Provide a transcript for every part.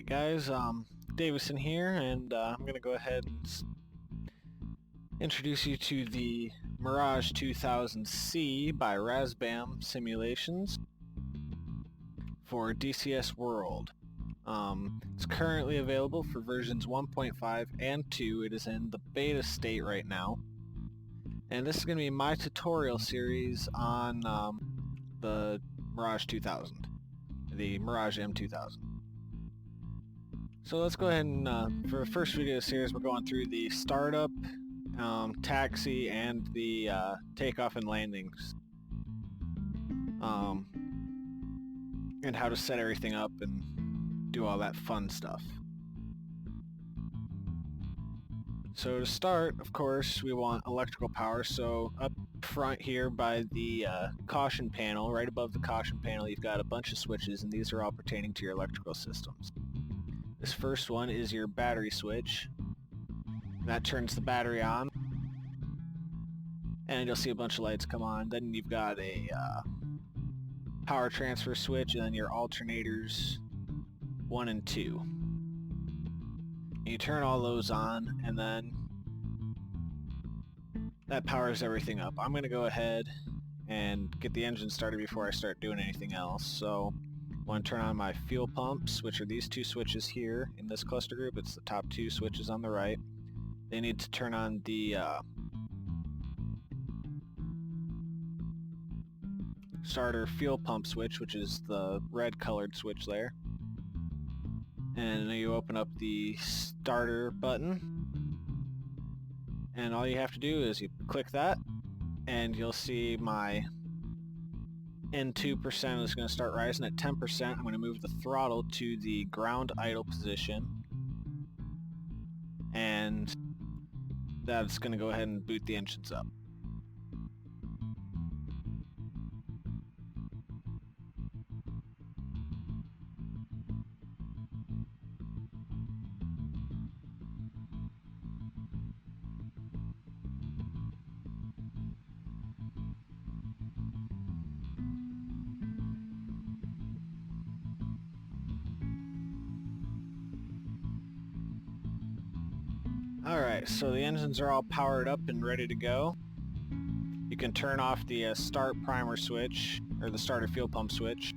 Alright guys, Davison here, and I'm going to go ahead and introduce you to the Mirage 2000C by Razbam Simulations for DCS World. It's currently available for versions 1.5 and 2. It is in the beta state right now. And this is going to be my tutorial series on the Mirage 2000, the Mirage M2000. So let's go ahead and, for the first video series, we're going through the startup, taxi, and the takeoff and landings. And how to set everything up and do all that fun stuff. So to start, of course, we want electrical power. So up front here by the caution panel, right above the caution panel, you've got a bunch of switches, and these are all pertaining to your electrical systems. This first one is your battery switch. That turns the battery on, and you'll see a bunch of lights come on. Then you've got a power transfer switch, and then your alternators 1 and 2. And you turn all those on, and then that powers everything up. I'm going to go ahead and get the engine started before I start doing anything else. So I want to turn on my fuel pumps, which are these two switches here in this cluster group. It's the top two switches on the right. They need to turn on the starter fuel pump switch, which is the red colored switch there. And then you open up the starter button, and all you have to do is you click that, and you'll see my N2% is going to start rising. At 10%, I'm going to move the throttle to the ground idle position, and that's going to go ahead and boot the engines up. Alright, so the engines are all powered up and ready to go. You can turn off the start primer switch, or the starter fuel pump switch.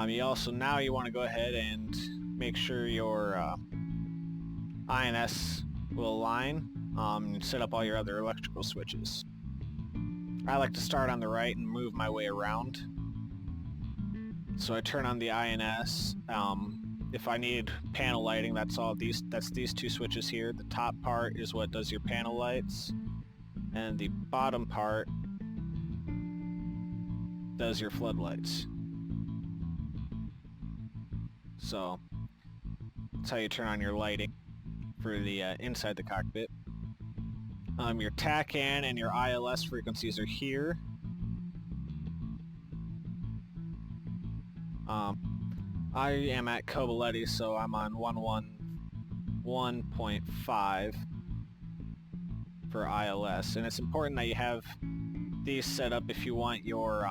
You also, now you want to go ahead and make sure your INS will align, and set up all your other electrical switches. I like to start on the right and move my way around. So I turn on the INS. If I need panel lighting, that's these two switches here. The top part is what does your panel lights, and the bottom part does your floodlights. So that's how you turn on your lighting for the inside the cockpit. Your TACAN and your ILS frequencies are here. I am at Cobaleti, so I'm on 111.5 for ILS, and it's important that you have these set up if you want your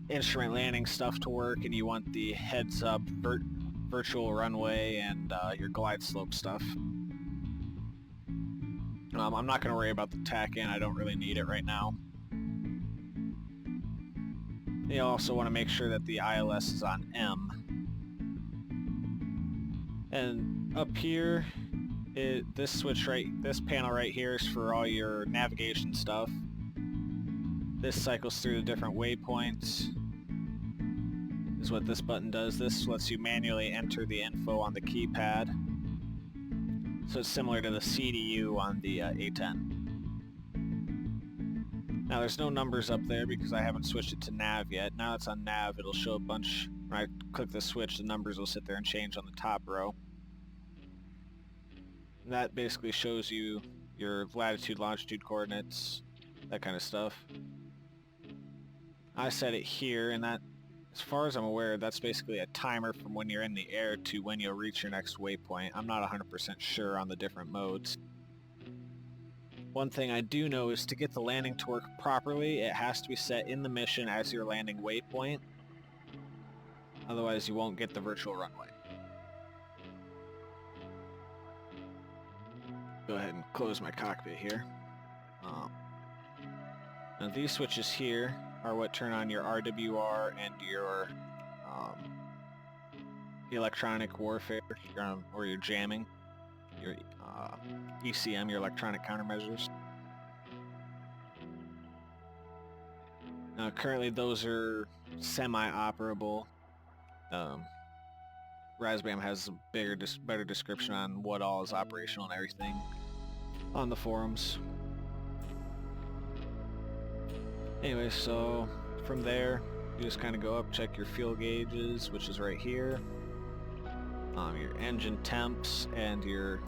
instrument landing stuff to work, and you want the heads-up virtual runway and your glide slope stuff. I'm not going to worry about the TACAN. I don't really need it right now. You also want to make sure that the ILS is on M. And up here, this panel right here is for all your navigation stuff. This cycles through the different waypoints, is what this button does. This lets you manually enter the info on the keypad. So it's similar to the CDU on the A10. Now there's no numbers up there because I haven't switched it to nav yet. Now it's on nav, it'll show a bunch. When I click the switch, the numbers will sit there and change on the top row. And that basically shows you your latitude, longitude coordinates, that kind of stuff. I set it here, and that, as far as I'm aware, that's basically a timer from when you're in the air to when you'll reach your next waypoint. I'm not 100% sure on the different modes. One thing I do know is to get the landing to work properly, it has to be set in the mission as your landing waypoint. Otherwise you won't get the virtual runway. Go ahead and close my cockpit here. Now these switches here are what turn on your RWR and your electronic warfare, or your jamming, your ECM, your electronic countermeasures. Now currently those are semi-operable. Razbam has a better description on what all is operational and everything on the forums. Anyway, so from there you just kind of go up, check your fuel gauges, which is right here, your engine temps, and your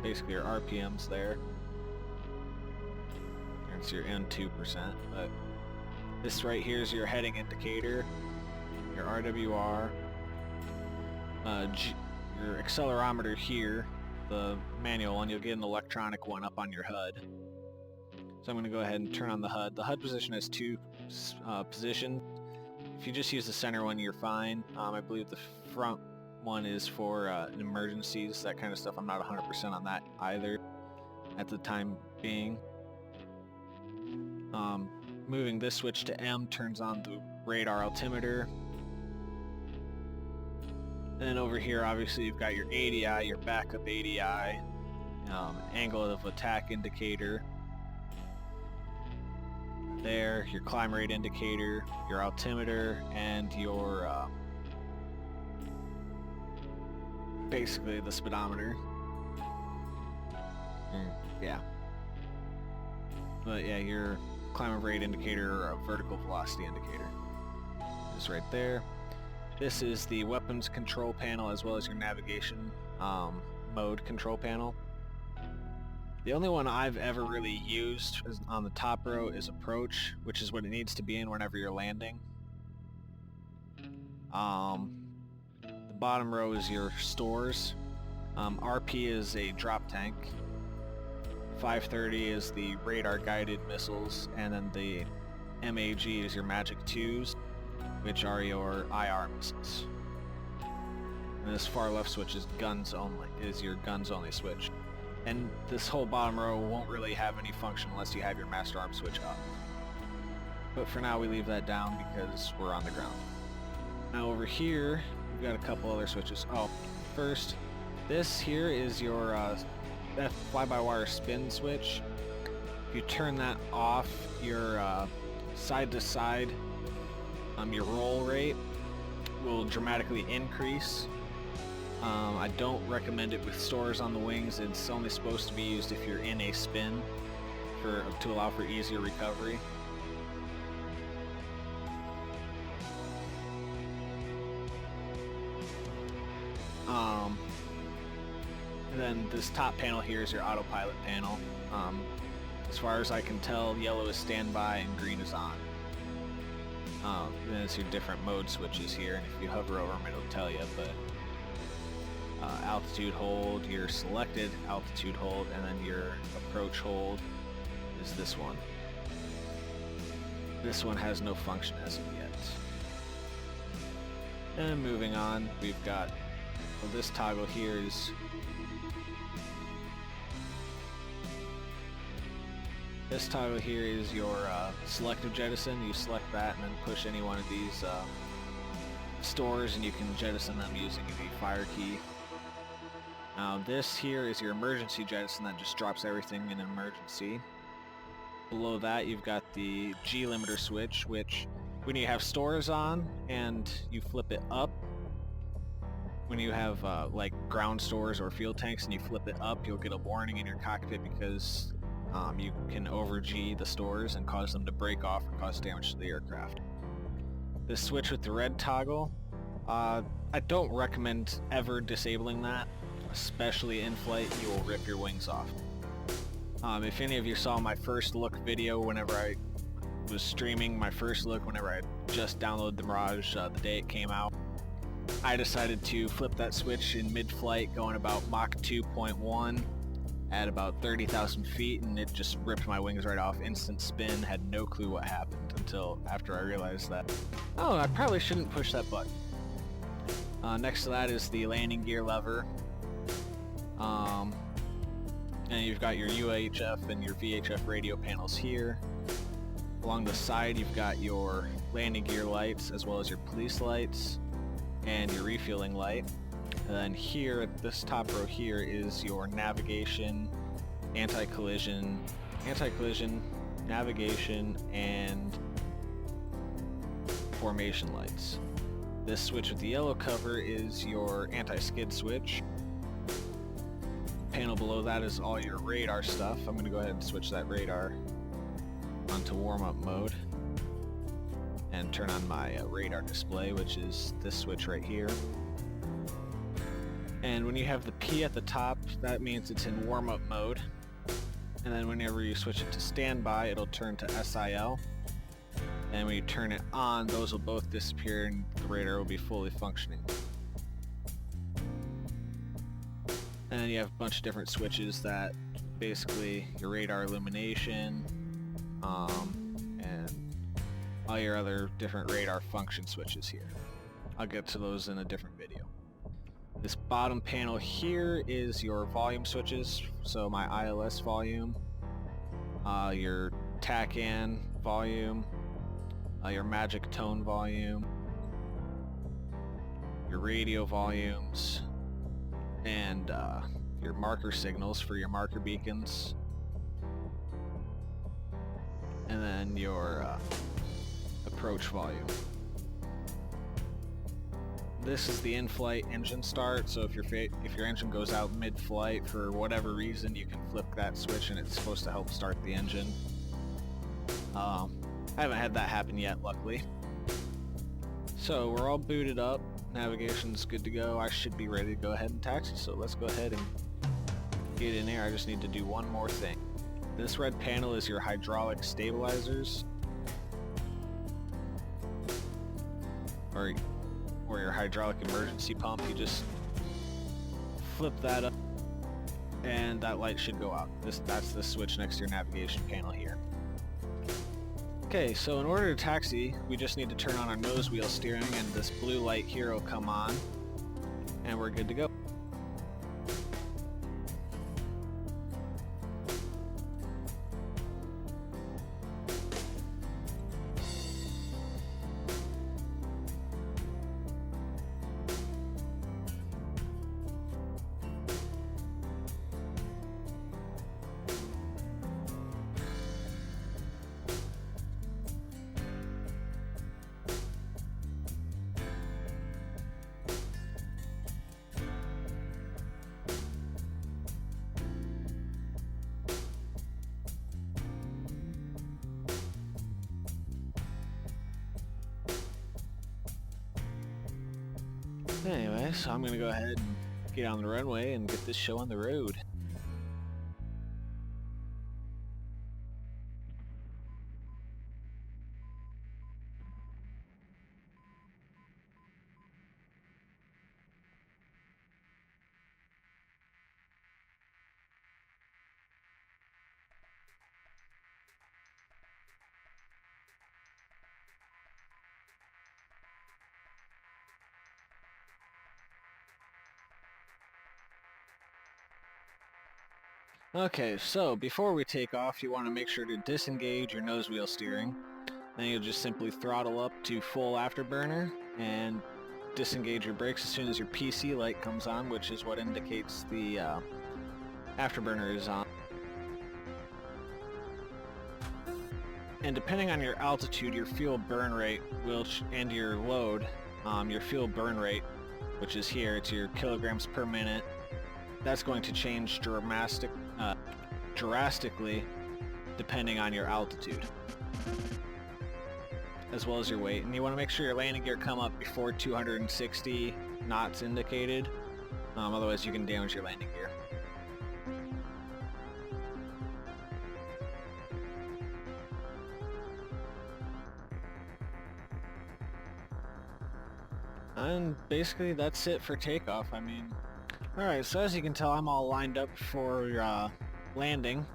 basically your RPMs there. It's your N2%, but this right here is your heading indicator, your RWR, your accelerometer here, the manual one. You'll get an electronic one up on your HUD. So I'm going to go ahead and turn on the HUD. The HUD position has two positions. If you just use the center one, you're fine. I believe the front one is for emergencies, that kind of stuff. I'm not 100% on that either at the time being. Moving this switch to M turns on the radar altimeter. And then over here, obviously, you've got your ADI, your backup ADI, angle of attack indicator. There, your climb rate indicator, your altimeter, and your basically the speedometer. Yeah. But yeah, your climb rate indicator, or a vertical velocity indicator, is right there. This is the weapons control panel as well as your navigation mode control panel. The only one I've ever really used on the top row is approach, which is what it needs to be in whenever you're landing. The bottom row is your stores. RP is a drop tank. 530 is the radar guided missiles, and then the MAG is your Magic 2s, which are your IR missiles. And this far left switch is guns only, is your guns only switch. And this whole bottom row won't really have any function unless you have your master arm switch up. But for now we leave that down because we're on the ground. Now over here, we've got a couple other switches. Oh, first, this here is your fly-by-wire spin switch. If you turn that off, your side-to-side, your roll rate will dramatically increase. I don't recommend it with stores on the wings. It's only supposed to be used if you're in a spin to allow for easier recovery. And then this top panel here is your autopilot panel. As far as I can tell, yellow is standby and green is on. Then it's your different mode switches here, and if you hover over them it'll tell you, but altitude hold, your selected altitude hold, and then your approach hold is this one. This one has no function as of yet. And moving on, we've got, well, this toggle here is your selective jettison. You select that and then push any one of these stores and you can jettison them using the fire key. Now this here is your emergency jettison that just drops everything in an emergency. Below that you've got the G limiter switch, which when you have stores on and you flip it up, when you have like ground stores or fuel tanks and you flip it up, you'll get a warning in your cockpit because you can over G the stores and cause them to break off or cause damage to the aircraft. This switch with the red toggle, I don't recommend ever disabling that, especially in flight. You will rip your wings off. If any of you saw my first look video whenever I was streaming my first look, whenever I just downloaded the Mirage the day it came out, I decided to flip that switch in mid-flight going about Mach 2.1 at about 30,000 feet, and it just ripped my wings right off. Instant spin, had no clue what happened until after I realized that, oh, I probably shouldn't push that button. Next to that is the landing gear lever. And you've got your UHF and your VHF radio panels here. Along the side you've got your landing gear lights as well as your police lights and your refueling light. And then here at this top row here is your navigation, anti-collision, navigation, and formation lights. This switch with the yellow cover is your anti-skid switch. Panel below that is all your radar stuff. I'm going to go ahead and switch that radar onto warm-up mode and turn on my radar display, which is this switch right here. And when you have the P at the top, that means it's in warm-up mode. And then whenever you switch it to standby, it'll turn to SIL. And when you turn it on, those will both disappear and the radar will be fully functioning. And then you have a bunch of different switches that basically your radar illumination, and all your other different radar function switches here. I'll get to those in a different video. This bottom panel here is your volume switches, so my ILS volume, your TACAN volume, your magic tone volume, your radio volumes, and your marker signals for your marker beacons, and then your approach volume. This is the in-flight engine start, so if your engine goes out mid-flight for whatever reason, you can flip that switch and it's supposed to help start the engine. I haven't had that happen yet, luckily. So we're all booted up, navigation's good to go. I should be ready to go ahead and taxi, so let's go ahead and get in there. I just need to do one more thing. This red panel is your hydraulic stabilizers, or your hydraulic emergency pump. You just flip that up and that light should go out. That's the switch next to your navigation panel here. Okay, so in order to taxi, we just need to turn on our nose wheel steering and this blue light here will come on and we're good to go. Anyway, so I'm going to go ahead and get on the runway and get this show on the road. Okay, so before we take off, you want to make sure to disengage your nose wheel steering. Then you'll just simply throttle up to full afterburner and disengage your brakes as soon as your PC light comes on, which is what indicates the afterburner is on. And depending on your altitude, your fuel burn rate and your load, your fuel burn rate, which is here, it's your kilograms per minute, that's going to change drastically depending on your altitude, as well as your weight. And you want to make sure your landing gear come up before 260 knots indicated, otherwise you can damage your landing gear. And basically that's it for takeoff. I mean, alright, so as you can tell, I'm all lined up for landing.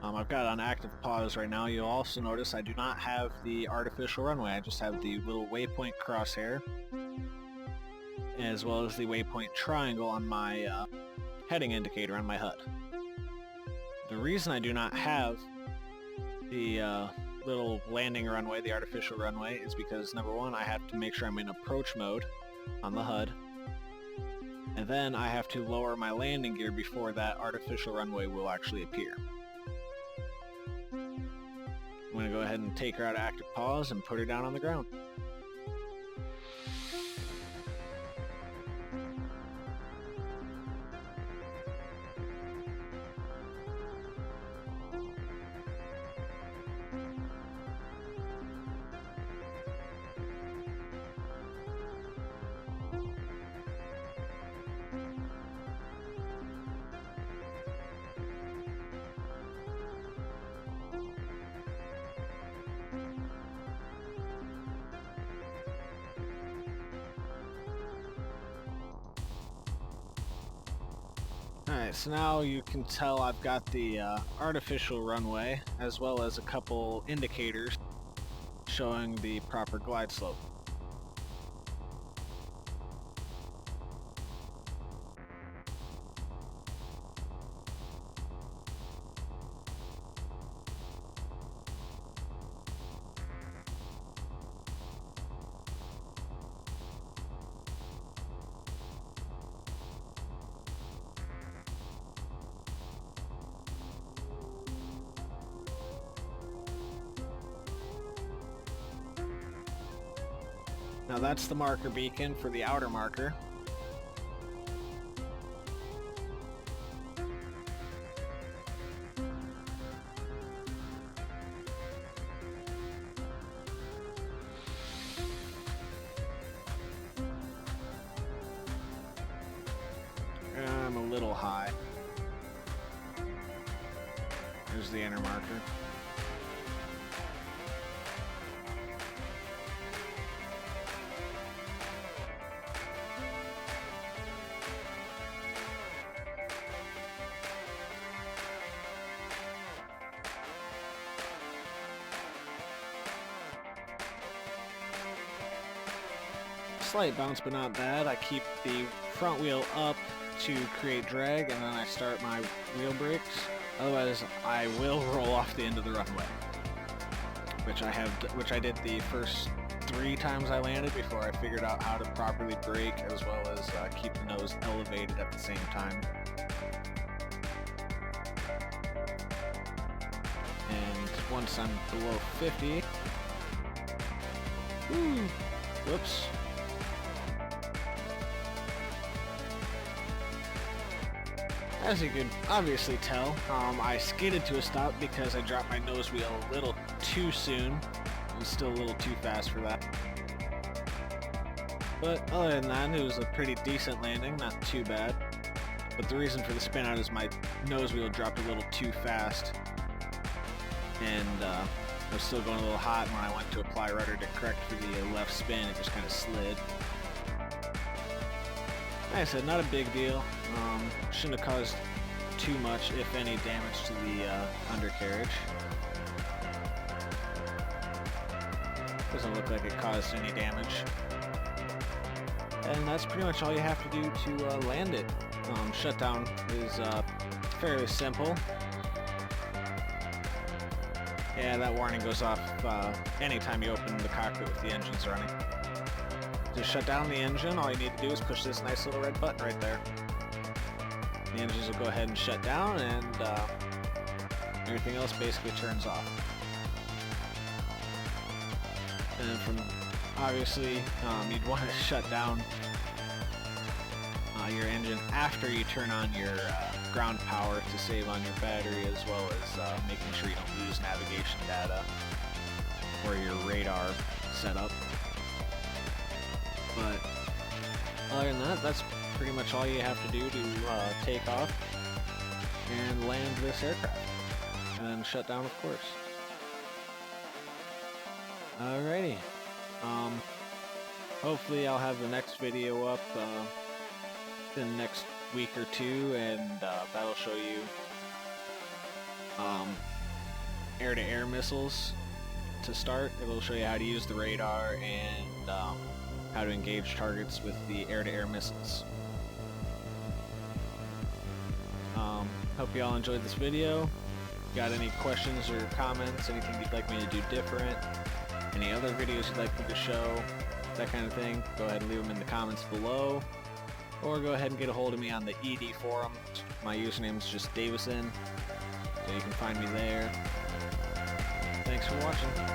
I've got it on active pause right now. You'll also notice I do not have the artificial runway. I just have the little waypoint crosshair. as well as the waypoint triangle on my heading indicator on my HUD. The reason I do not have the little landing runway, the artificial runway, is because number one, I have to make sure I'm in approach mode on the HUD, and then I have to lower my landing gear before that artificial runway will actually appear. I'm going to go ahead and take her out of active pause and put her down on the ground. Alright, so now you can tell I've got the artificial runway, as well as a couple indicators showing the proper glide slope. Now that's the marker beacon for the outer marker. I'm a little high. There's the inner marker. Slight bounce, but not bad. I keep the front wheel up to create drag, and then I start my wheel brakes. Otherwise, I will roll off the end of the runway, which I did the first 3 times I landed before I figured out how to properly brake, as well as keep the nose elevated at the same time. And once I'm below 50, whoops. As you can obviously tell, I skidded to a stop because I dropped my nose wheel a little too soon. It was still a little too fast for that. But other than that, it was a pretty decent landing, not too bad. But the reason for the spin out is my nose wheel dropped a little too fast. And I was still going a little hot, and when I went to apply rudder to correct for the left spin, it just kind of slid. Like I said, not a big deal. Shouldn't have caused too much, if any, damage to the undercarriage. Doesn't look like it caused any damage. And that's pretty much all you have to do to land it. Shutdown is fairly simple. Yeah, that warning goes off anytime you open the cockpit with the engines running. To shut down the engine, all you need to do is push this nice little red button right there. The engines will go ahead and shut down, and everything else basically turns off. And from obviously, you'd want to shut down your engine after you turn on your ground power to save on your battery, as well as making sure you don't lose navigation data or your radar setup. But other than that, that's pretty much all you have to do to take off and land this aircraft. And then shut down, of course. Alrighty. Hopefully I'll have the next video up in the next week or two, and that'll show you air-to-air missiles to start. It'll show you how to use the radar and how to engage targets with the air-to-air missiles. Hope you all enjoyed this video. Got any questions or comments, anything you'd like me to do different, any other videos you'd like me to show, that kind of thing, go ahead and leave them in the comments below, or go ahead and get a hold of me on the ED forum. My username is just Davison, so you can find me there. Thanks for watching.